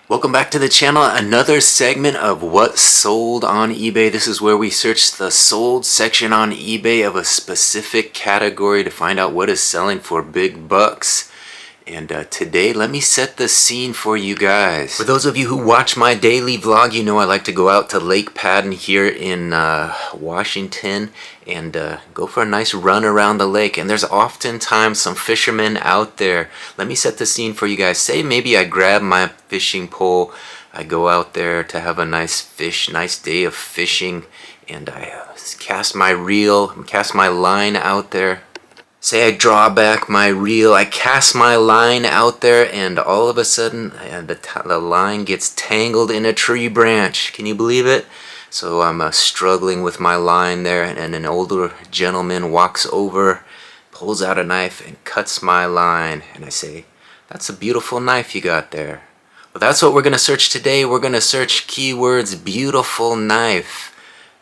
Welcome back to the channel. Another segment of what sold on eBay. This is where we search the sold section on eBay of a specific category to find out what is selling for big bucks. And today, let me set the scene for you guys. For those of you who watch my daily vlog, you know I like to go out to Lake Padden here in Washington and go for a nice run around the lake. And there's oftentimes some fishermen out there. Let me set the scene for you guys. Say maybe I grab my fishing pole, I go out there to have a nice day of fishing, and I cast my reel, cast my line out there. Say I draw back my reel, I cast my line out there, and all of a sudden the line gets tangled in a tree branch. Can you believe it? So I'm struggling with my line there, and an older gentleman walks over, pulls out a knife, and cuts my line. And I say, "That's a beautiful knife you got there." Well, that's what we're going to search today. We're going to search keywords beautiful knife.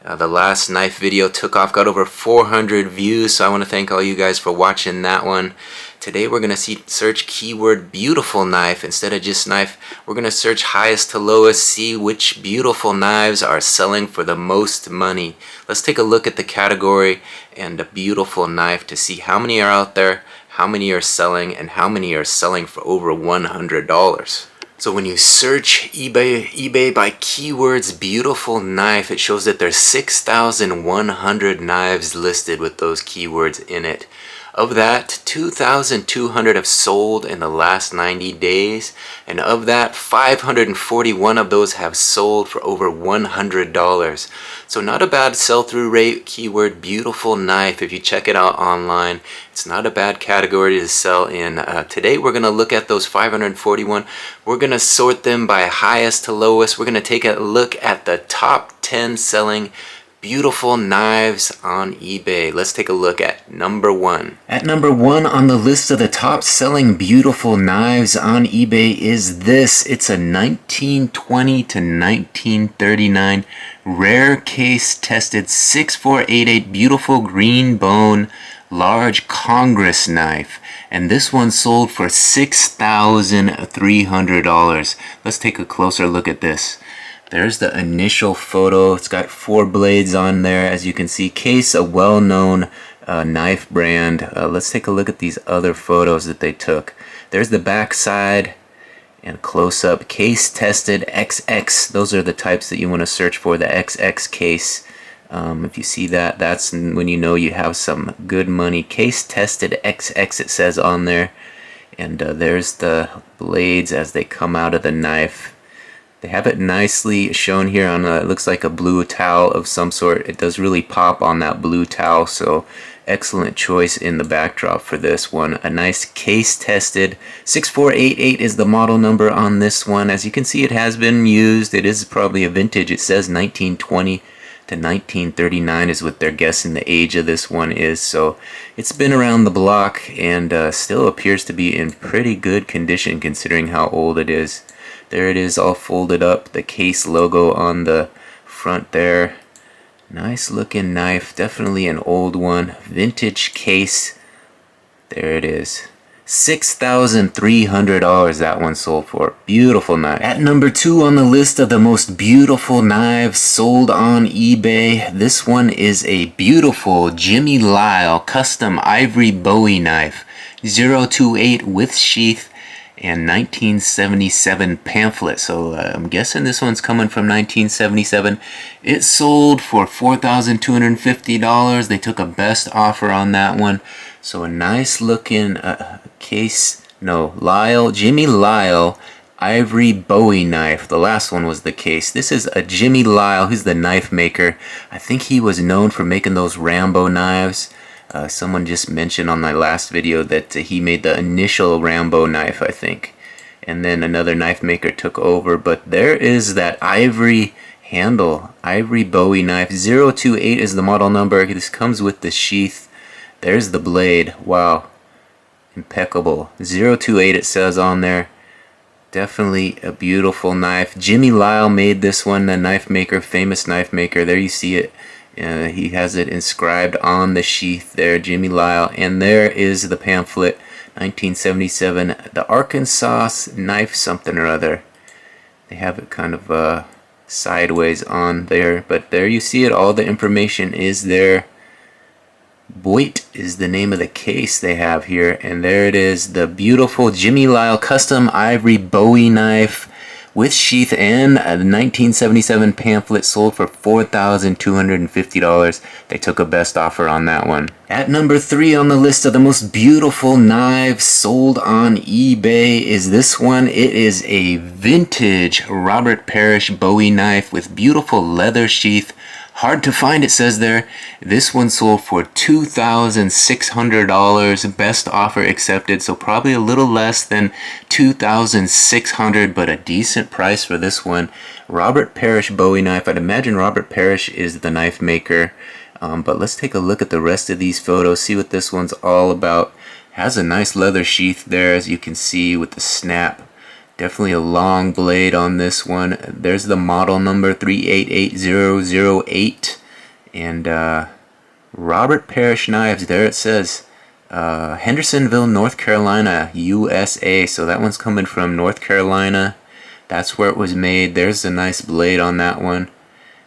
The last knife video took off, got over 400 views, so I want to thank all you guys for watching that one. Today we're going to search keyword beautiful knife. Instead of just knife, we're going to search highest to lowest, see which beautiful knives are selling for the most money. Let's take a look at the category and a beautiful knife to see how many are out there, how many are selling, and how many are selling for over $100. So when you search eBay by keywords beautiful knife, it shows that there's 6,100 knives listed with those keywords in it. Of that, 2,200 have sold in the last 90 days, and of that, 541 of those have sold for over $100. So not a bad sell-through rate, keyword beautiful knife. If you check it out online, it's not a bad category to sell in. Today we're going to look at those 541. We're going to sort them by highest to lowest. We're going to take a look at the top 10 selling beautiful knives on eBay. Let's take a look at number one. At number one on the list of the top selling beautiful knives on eBay is this. It's a 1920 to 1939 rare case tested 6488 beautiful green bone large Congress knife. And this one sold for $6,300. Let's take a closer look at this. There's the initial photo. It's got 4 blades on there. As you can see, Case, a well-known knife brand. Let's take a look at these other photos that they took. There's the back side and close-up. Case tested XX. Those are the types that you want to search for, the XX case. If you see that, that's when you know you have some good money. Case tested XX, it says on there. And there's the blades as they come out of the knife. They have it nicely shown here on it looks like a blue towel of some sort. It does really pop on that blue towel, so excellent choice in the backdrop for this one. A nice case tested. 6488 is the model number on this one. As you can see, it has been used. It is probably a vintage. It says 1920 to 1939 is what they're guessing the age of this one is. So it's been around the block and still appears to be in pretty good condition considering how old it is. There it is, all folded up, the Case logo on the front there. Nice looking knife, definitely an old one. Vintage Case. There it is. $6,300 that one sold for. Beautiful knife. At number 2 on the list of the most beautiful knives sold on eBay, this one is a beautiful Jimmy Lyle custom ivory Bowie knife. 028 with sheath and 1977 pamphlet. So I'm guessing this one's coming from 1977. It sold for $4,250. They took a best offer on that one. So a nice looking Jimmy Lyle ivory Bowie knife. The last one was the Case. This is a Jimmy Lyle. He's the knife maker. I think he was known for making those Rambo knives. Someone just mentioned on my last video that he made the initial Rambo knife, I think. And then another knife maker took over. But there is that ivory handle, ivory Bowie knife. 028 is the model number. This comes with the sheath. There's the blade. Wow. Impeccable. 028 it says on there. Definitely a beautiful knife. Jimmy Lyle made this one, the knife maker, famous knife maker. There you see it. He has it inscribed on the sheath there, Jimmy Lyle. And there is the pamphlet, 1977, the Arkansas knife something or other. They have it kind of sideways on there, but there you see it. All the information is there. Boit is the name of the case they have here, and there it is, the beautiful Jimmy Lyle custom ivory Bowie knife with sheath and a 1977 pamphlet, sold for $4,250. They took a best offer on that one. At number 3 on the list of the most beautiful knives sold on eBay is this one. It is a vintage Robert Parish Bowie knife with beautiful leather sheath. Hard to find, it says there. This one sold for $2,600. Best offer accepted, so probably a little less than $2,600, but a decent price for this one. Robert Parish Bowie knife. I'd imagine Robert Parish is the knife maker. But let's take a look at the rest of these photos, see what this one's all about. Has a nice leather sheath there, as you can see, with the snap. Definitely a long blade on this one. There's the model number 388008. And Robert Parish Knives, there it says. Hendersonville, North Carolina, USA. So that one's coming from North Carolina. That's where it was made. There's a nice blade on that one.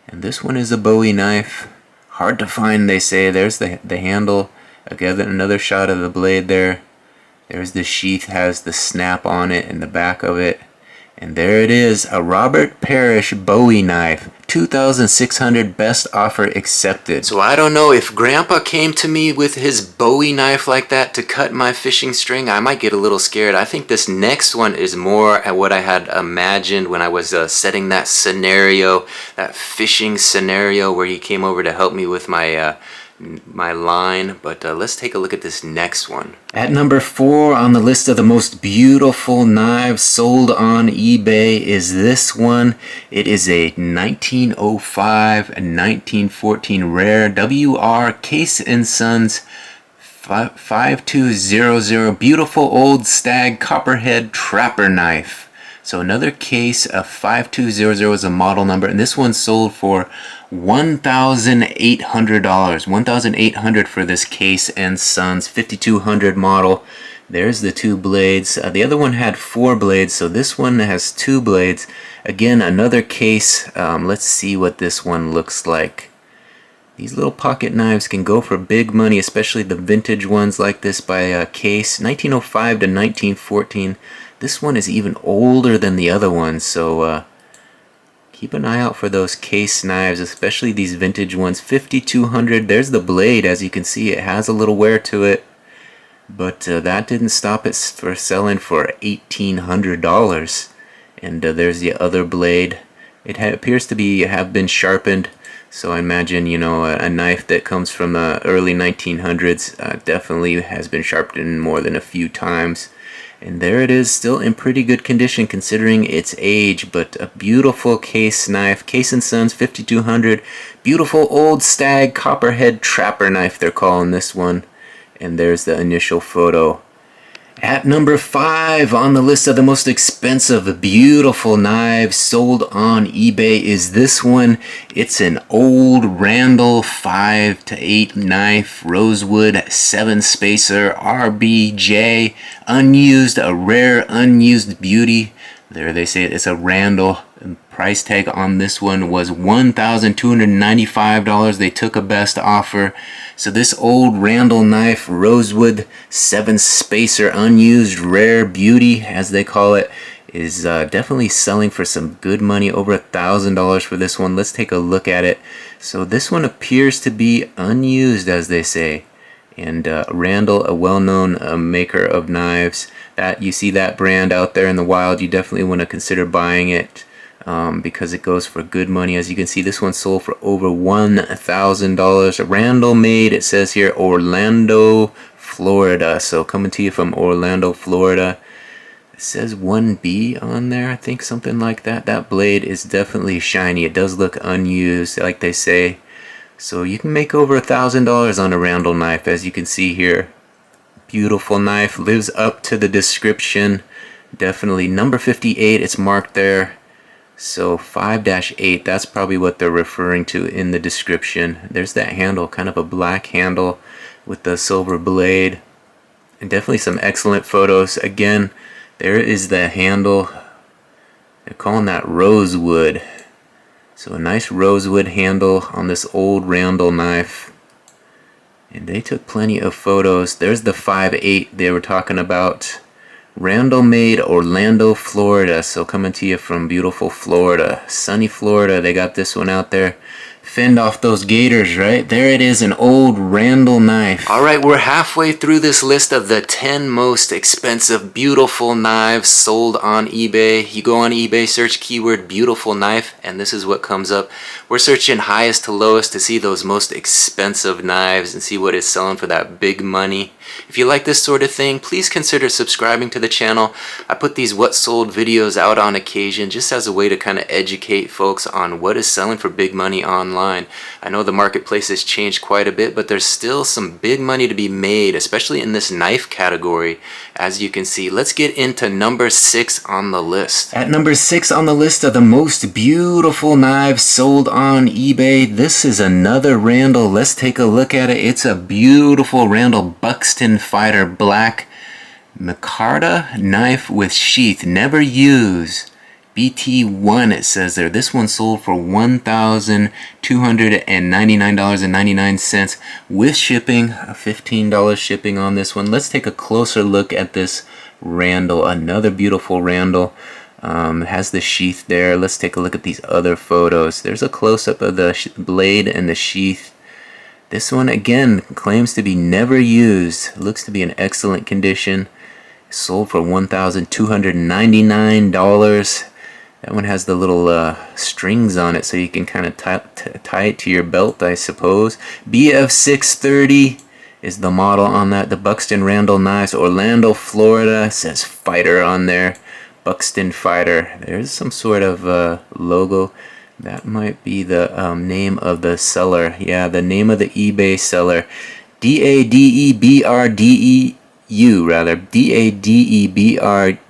And this one is a Bowie knife. Hard to find, they say. There's the handle. Again, another shot of the blade there. There's the sheath, has the snap on it in the back of it. And there it is, a Robert Parish Bowie knife. $2,600, best offer accepted. So I don't know, if Grandpa came to me with his Bowie knife like that to cut my fishing string, I might get a little scared. I think this next one is more at what I had imagined when I was setting that scenario, that fishing scenario where he came over to help me with my line. But let's take a look at this next one. At number 4 on the list of the most beautiful knives sold on eBay is this one. It is a 1905 and 1914 rare WR Case & Sons 5200 beautiful old Stag Copperhead Trapper knife. So another case of 5200 is a model number, and this one sold for $1,800. $1,800 for this Case & Sons 5200 model. There's the 2 blades. The other one had 4 blades, so this one has 2 blades. Again, another case. Let's see what this one looks like. These little pocket knives can go for big money, especially the vintage ones like this by Case. 1905 to 1914. This one is even older than the other one, so keep an eye out for those Case knives, especially these vintage ones. 5200. There's the blade, as you can see. It has a little wear to it, but that didn't stop it for selling for $1,800. And there's the other blade. It appears to have been sharpened. So I imagine, you know, a knife that comes from the early 1900s definitely has been sharpened more than a few times. And there it is, still in pretty good condition considering its age, but a beautiful case knife. Case & Sons 5200. Beautiful old Stag Copperhead Trapper knife, they're calling this one. And there's the initial photo. At number 5 on the list of the most expensive beautiful knives sold on eBay is this one. It's an old Randall 5 to 8 knife, rosewood 7 spacer, RBJ, unused, a rare unused beauty. There they say it's a Randall. The price tag on this one was $1,295. They took a best offer. So this old Randall knife, rosewood 7 spacer, unused, rare beauty as they call it, is definitely selling for some good money, over $1,000 for this one. Let's take a look at it. So this one appears to be unused, as they say. And Randall, a well-known maker of knives. That you see that brand out there in the wild, you definitely want to consider buying it. Because it goes for good money. As you can see, this one sold for over $1,000. Randall made, it says here, Orlando, Florida. So coming to you from Orlando, Florida. It says 1B on there, I think, something like that. That blade is definitely shiny. It does look unused, like they say. So you can make over $1,000 on a Randall knife, as you can see here. Beautiful knife, lives up to the description. Definitely number 58, it's marked there. So 5-8, that's probably what they're referring to in the description. There's that handle, kind of a black handle with the silver blade. And definitely some excellent photos. Again, there is the handle. They're calling that rosewood. So a nice rosewood handle on this old Randall knife. And they took plenty of photos. There's the 5.8 they were talking about. Randall made, Orlando, Florida. So coming to you from beautiful Florida. Sunny Florida. They got this one out there. Fend off those gators, right? There it is, an old Randall knife. Alright, we're halfway through this list of the 10 most expensive beautiful knives sold on eBay. You go on eBay, search keyword beautiful knife, and this is what comes up. We're searching highest to lowest to see those most expensive knives and see what is selling for that big money. If you like this sort of thing, please consider subscribing to the channel. I put these what sold videos out on occasion just as a way to kind of educate folks on what is selling for big money online. I know the marketplace has changed quite a bit, but there's still some big money to be made, especially in this knife category. As you can see, let's get into number 6 on the list. At number 6 on the list of the most beautiful knives sold on eBay, this is another Randall. Let's take a look at it. It's a beautiful Randall Buxton Fighter Black micarta knife with sheath, never used. BT1 it says there. This one sold for $1,299.99 with shipping, $15 shipping on this one. Let's take a closer look at this Randall, another beautiful Randall. It has the sheath there. Let's take a look at these other photos. There's a close-up of the blade and the sheath. This one again claims to be never used. Looks to be in excellent condition. Sold for $1,299. That one has the little strings on it so you can kind of tie it to your belt, I suppose. BF630 is the model on that. The Buxton Randall knives, Orlando, Florida. It says Fighter on there. Buxton Fighter. There's some sort of logo. That might be the name of the seller. Yeah, the name of the eBay seller. DADEBRDEU, rather. DADEBRDU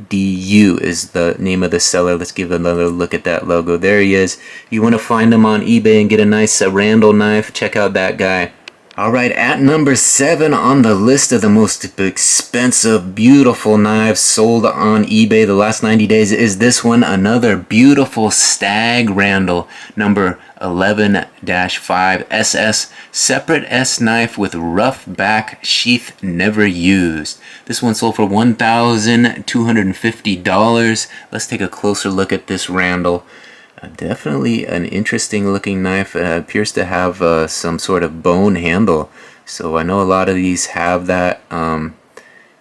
is the name of the seller. Let's give another look at that logo. There he is. If you want to find him on eBay and get a nice Randall knife, check out that guy. Alright, at number 7 on the list of the most expensive, beautiful knives sold on eBay the last 90 days is this one, another beautiful Stag Randall, number 11-5 SS, separate S knife with rough back sheath, never used. This one sold for $1,250. Let's take a closer look at this Randall. Definitely an interesting looking knife. It appears to have some sort of bone handle, so I know a lot of these have that, and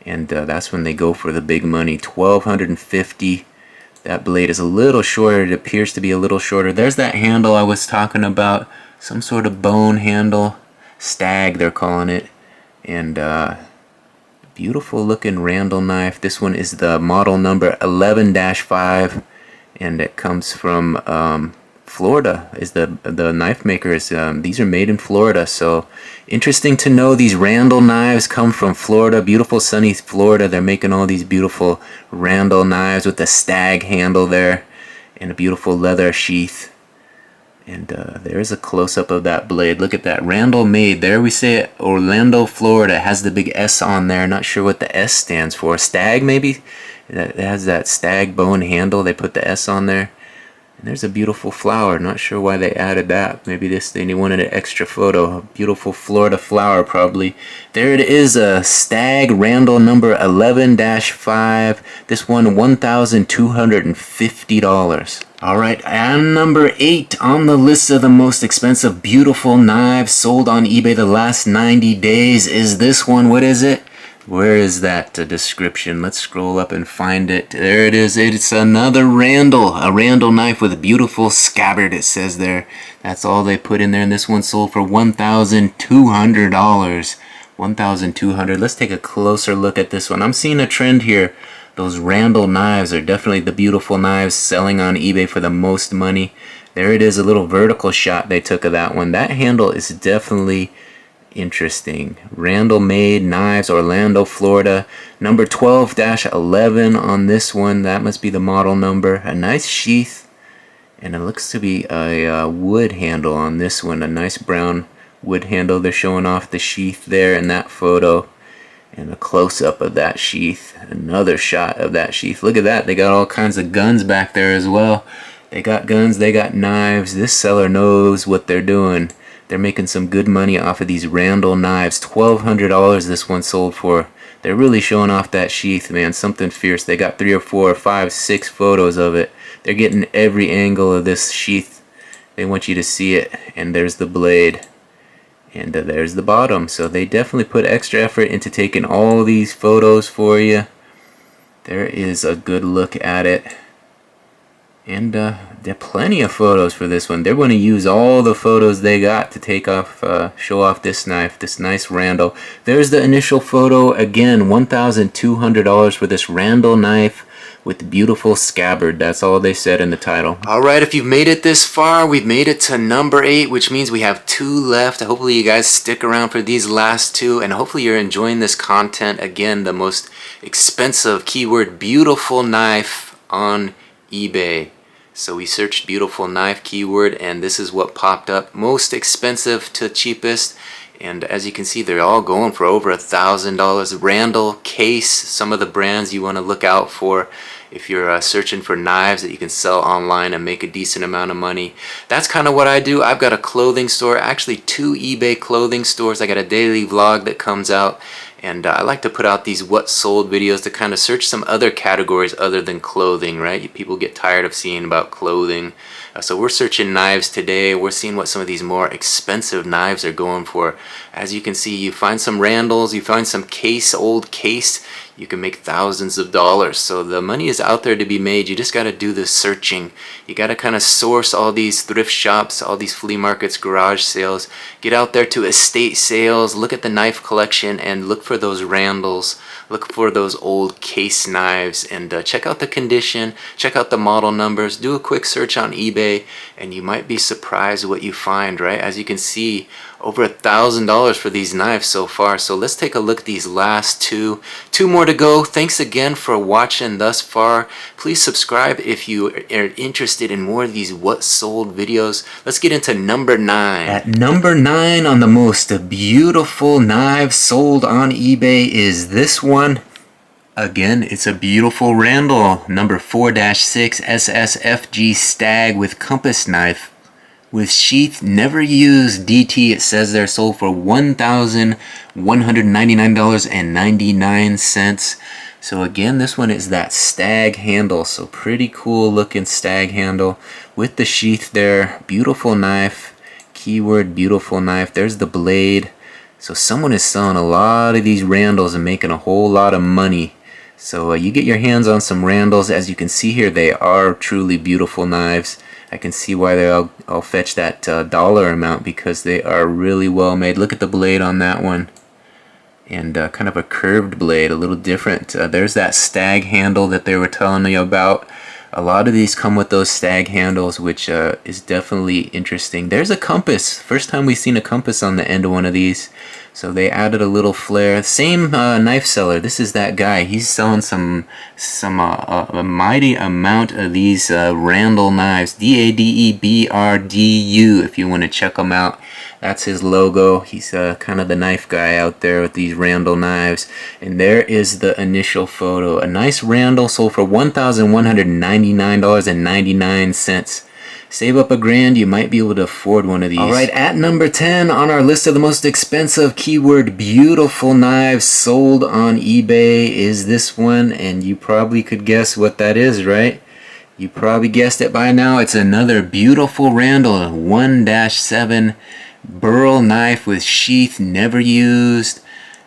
that's when they go for the big money. $1,250. That blade is a little shorter. It appears to be a little shorter. There's that handle I was talking about, some sort of bone handle. Stag they're calling it. And beautiful looking Randall knife. This one is the model number 11-5. And it comes from Florida. Is the knife makers. These are made in Florida, so interesting to know these Randall knives come from Florida. Beautiful sunny Florida. They're making all these beautiful Randall knives with the Stag handle there and a beautiful leather sheath. And there's a close-up of that blade. Look at that. Randall made. There we say it. Orlando, Florida. It has the big S on there. Not sure what the S stands for. Stag maybe? It has that Stag bone handle. They put the S on there. And there's a beautiful flower. Not sure why they added that. Maybe they wanted an extra photo. A beautiful Florida flower probably. There it is, a Stag Randall number 11-5. This one $1,250. Alright, and number 8 on the list of the most expensive beautiful knives sold on eBay the last 90 days is this one. What is it? Where is that description? Let's scroll up and find it. There it is. It's another Randall. A Randall knife with a beautiful scabbard, it says there. That's all they put in there. And this one sold for $1,200. $1,200. Let's take a closer look at this one. I'm seeing a trend here. Those Randall knives are definitely the beautiful knives selling on eBay for the most money. There it is, a little vertical shot they took of that one. That handle is definitely interesting. Randall made knives, Orlando, Florida. Number 12-11 on this one. That must be the model number. A nice sheath. And it looks to be a wood handle on this one. A nice brown wood handle. They're showing off the sheath there in that photo. And a close-up of that sheath. Another shot of that sheath. Look at that. They got all kinds of guns back there as well. They got guns, they got knives. This seller knows what they're doing. They're making some good money off of these Randall knives. $1,200 this one sold for. They're really showing off that sheath, man. Something fierce. They got 3 or 4 or 5, 6 photos of it. They're getting every angle of this sheath. They want you to see it. And there's the blade. And there's the bottom. So they definitely put extra effort into taking all these photos for you. There is a good look at it. And there are plenty of photos for this one. They're going to use all the photos they got to take off, show off this knife, this nice Randall. There's the initial photo. Again, $1,200 for this Randall knife with beautiful scabbard. That's all they said in the title. Alright, if you've made it this far, we've made it to number 8, which means we have 2 left. Hopefully you guys stick around for these last 2, and hopefully you're enjoying this content. Again, the most expensive keyword, beautiful knife on eBay. So we searched beautiful knife keyword, and this is what popped up. Most expensive to cheapest. And as you can see, they're all going for over $1,000. Randall, Case, some of the brands you want to look out for if you're searching for knives that you can sell online and make a decent amount of money. That's kind of what I do. I've got a clothing store, actually 2 eBay clothing stores. I got a daily vlog that comes out, and I like to put out these what sold videos to kind of search some other categories other than clothing, right? People get tired of seeing about clothing. So we're searching knives today. We're seeing what some of these more expensive knives are going for. As you can see, you find some Randalls, you find some Case, old Case, you can make thousands of dollars. So the money is out there to be made. You just got to do the searching. You got to kind of source all these thrift shops, all these flea markets, garage sales. Get out there to estate sales, look at the knife collection, and look for those Randalls. Look for those old Case knives, and check out the condition, check out the model numbers, do a quick search on eBay, and you might be surprised what you find, right? As you can see, over $1,000 for these knives so far. So let's take a look at these last 2. 2 more to go. Thanks again for watching thus far. Please subscribe if you are interested in more of these what sold videos. Let's get into number 9. At number 9 on the most beautiful knives sold on eBay is this one. Again, it's a beautiful Randall, number 4-6 SSFG Stag with compass knife. With sheath, never used, DT, it says they're sold for $1,199.99. So again, this one is that stag handle. So pretty cool looking stag handle with the sheath there. Beautiful knife. Keyword beautiful knife. There's the blade. So someone is selling a lot of these Randalls and making a whole lot of money. So you get your hands on some Randalls. As you can see here, they are truly beautiful knives. I can see why they'll fetch that dollar amount, because they are really well made. Look at the blade on that one. And kind of a curved blade, a little different. There's that stag handle that they were telling me about. A lot of these come with those stag handles, which is definitely interesting. There's a compass. First time we've seen a compass on the end of one of these. So they added a little flair. Same knife seller. This is that guy. He's selling a mighty amount of these Randall knives. DADEBRDU if you want to check them out. That's his logo. He's kind of the knife guy out there with these Randall knives. And there is the initial photo. A nice Randall sold for $1,199.99. Save up $1,000, you might be able to afford one of these. Alright, at number 10 on our list of the most expensive keyword beautiful knives sold on eBay is this one, and you probably could guess what that is, right? You probably guessed it by now. It's another beautiful Randall 1-7 Burl knife with sheath, never used.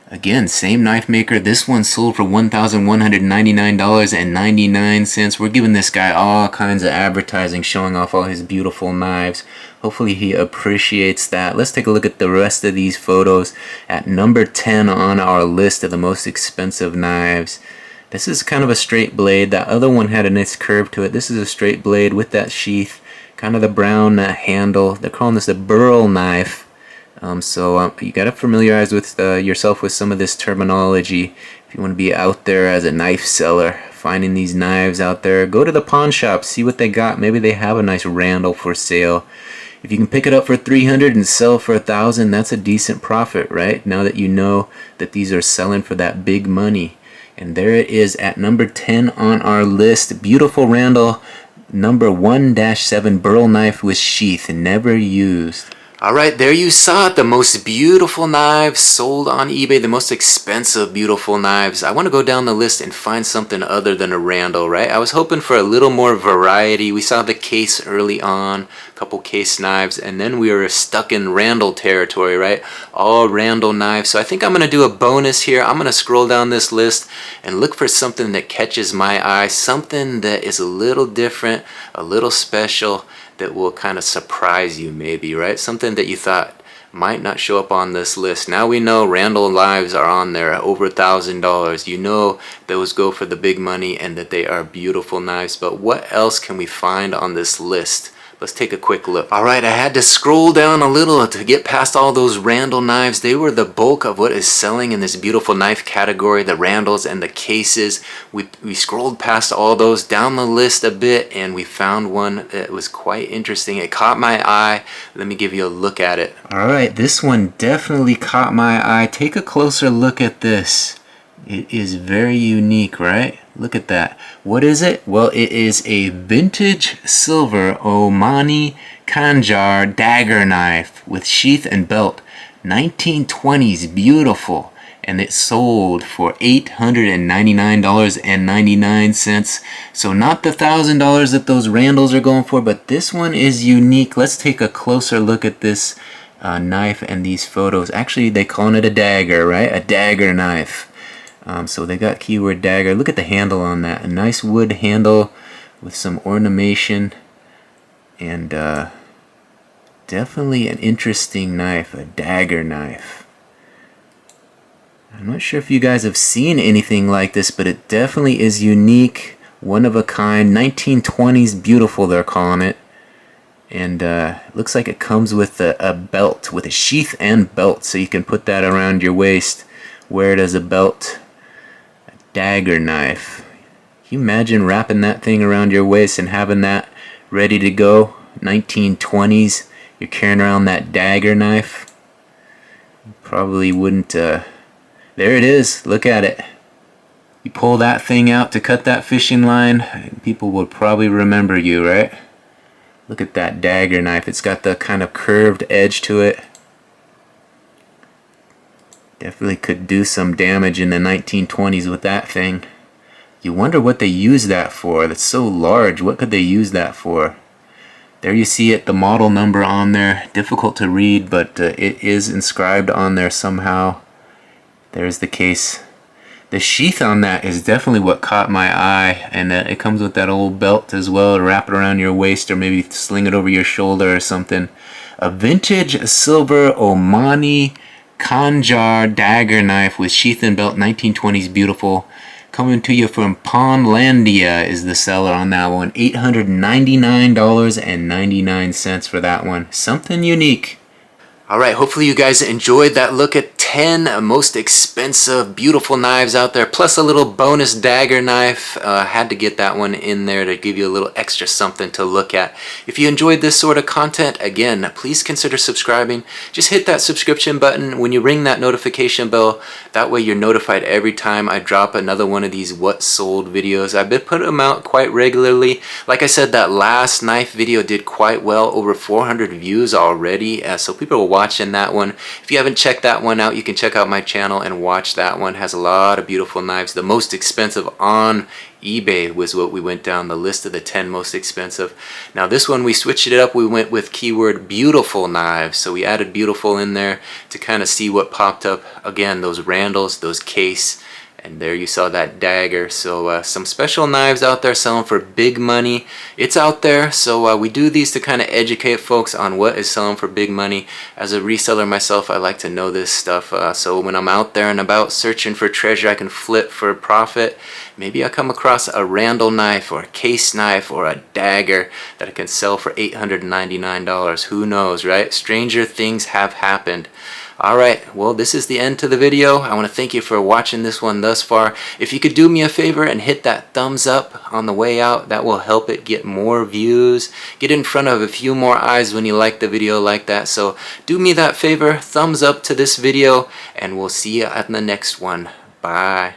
Again, same knife maker. This one sold for $1,199.99. We're giving this guy all kinds of advertising showing off all his beautiful knives. Hopefully he appreciates that. Let's take a look at the rest of these photos. At number 10 on our list of the most expensive knives. This is kind of a straight blade. That other one had a nice curve to it. This is a straight blade with that sheath. Kind of the brown handle. They're calling this a Burl knife. So you got to familiarize with yourself with some of this terminology if you want to be out there as a knife seller, finding these knives out there. Go to the pawn shop, see what they got. Maybe they have a nice Randall for sale. If you can pick it up for 300 and sell for 1,000, that's a decent profit, right? Now that you know that these are selling for that big money. And there it is at number 10 on our list. Beautiful Randall number 1-7 Burl knife with sheath, never used. Alright, there you saw it, the most beautiful knives sold on eBay, the most expensive beautiful knives. I want to go down the list and find something other than a Randall, right? I was hoping for a little more variety. We saw the case early on, a couple case knives, and then we were stuck in Randall territory, right? All Randall knives. So I think I'm going to do a bonus here. I'm going to scroll down this list and look for something that catches my eye, something that is a little different, a little special, that will kind of surprise you maybe, right? Something that you thought might not show up on this list. Now we know Randall knives are on there at over $1,000. You know those go for the big money and that they are beautiful knives. But what else can we find on this list? Let's take a quick look. Alright, I had to scroll down a little to get past all those Randall knives. They were the bulk of what is selling in this beautiful knife category, the Randalls and the cases. We scrolled past all those down the list a bit and we found one that was quite interesting. It caught my eye. Let me give you a look at it. Alright, this one definitely caught my eye. Take a closer look at this. It is very unique, right? Look at that. What is it? Well, it is a vintage Silver Omani Khanjar dagger knife with sheath and belt. 1920s, beautiful. And it sold for $899.99. So not the $1,000 that those Randalls are going for, but this one is unique. Let's take a closer look at this knife and these photos. Actually, they calling it a dagger, right? A dagger knife. So they got keyword dagger. Look at the handle on that. A nice wood handle with some ornamentation. And definitely an interesting knife. A dagger knife. I'm not sure if you guys have seen anything like this, but it definitely is unique. One of a kind. 1920s beautiful, they're calling it. And looks like it comes with a belt. With a sheath and belt. So you can put that around your waist. Wear it as a belt. Dagger knife. Can you imagine wrapping that thing around your waist and having that ready to go? 1920s, you're carrying around that dagger knife. Probably wouldn't. There it is. Look at it. You pull that thing out to cut that fishing line, people will probably remember you, right? Look at that dagger knife. It's got the kind of curved edge to it. Definitely could do some damage in the 1920s with that thing. You wonder what they use that for. That's so large. What could they use that for? There you see it, the model number on there. Difficult to read, but it is inscribed on there somehow. There's the case. The sheath on that is definitely what caught my eye. And it comes with that old belt as well to wrap it around your waist or maybe sling it over your shoulder or something. A vintage Silver Omani Khanjar dagger knife with sheath and belt, 1920s, beautiful. Coming to you from Pawnlandia is the seller on that one. $899.99 for that one. Something unique. Alright, hopefully you guys enjoyed that look at 10 most expensive, beautiful knives out there, plus a little bonus dagger knife. Had to get that one in there to give you a little extra something to look at. If you enjoyed this sort of content, again, please consider subscribing. Just hit that subscription button when you ring that notification bell. That way you're notified every time I drop another one of these What Sold videos. I've been putting them out quite regularly. Like I said, that last knife video did quite well, over 400 views already, so people are watching that one. If you haven't checked that one out, you can check out my channel and watch that one. It has a lot of beautiful knives. The most expensive on eBay was what we went down the list of the 10 most expensive. Now this one we switched it up. We went with keyword beautiful knives. So we added beautiful in there to kind of see what popped up. Again, those Randalls, those case, and there you saw that dagger. So some special knives out there selling for big money. It's out there, so we do these to kind of educate folks on what is selling for big money. As a reseller myself, I like to know this stuff. So when I'm out there and about searching for treasure I can flip for a profit, maybe I come across a Randall knife or a case knife or a dagger that I can sell for $899. Who knows, right? Stranger things have happened. Alright, well this is the end to the video. I want to thank you for watching this one thus far. If you could do me a favor and hit that thumbs up on the way out, that will help it get more views, get in front of a few more eyes when you like the video like that. So do me that favor, thumbs up to this video, and we'll see you at the next one. Bye.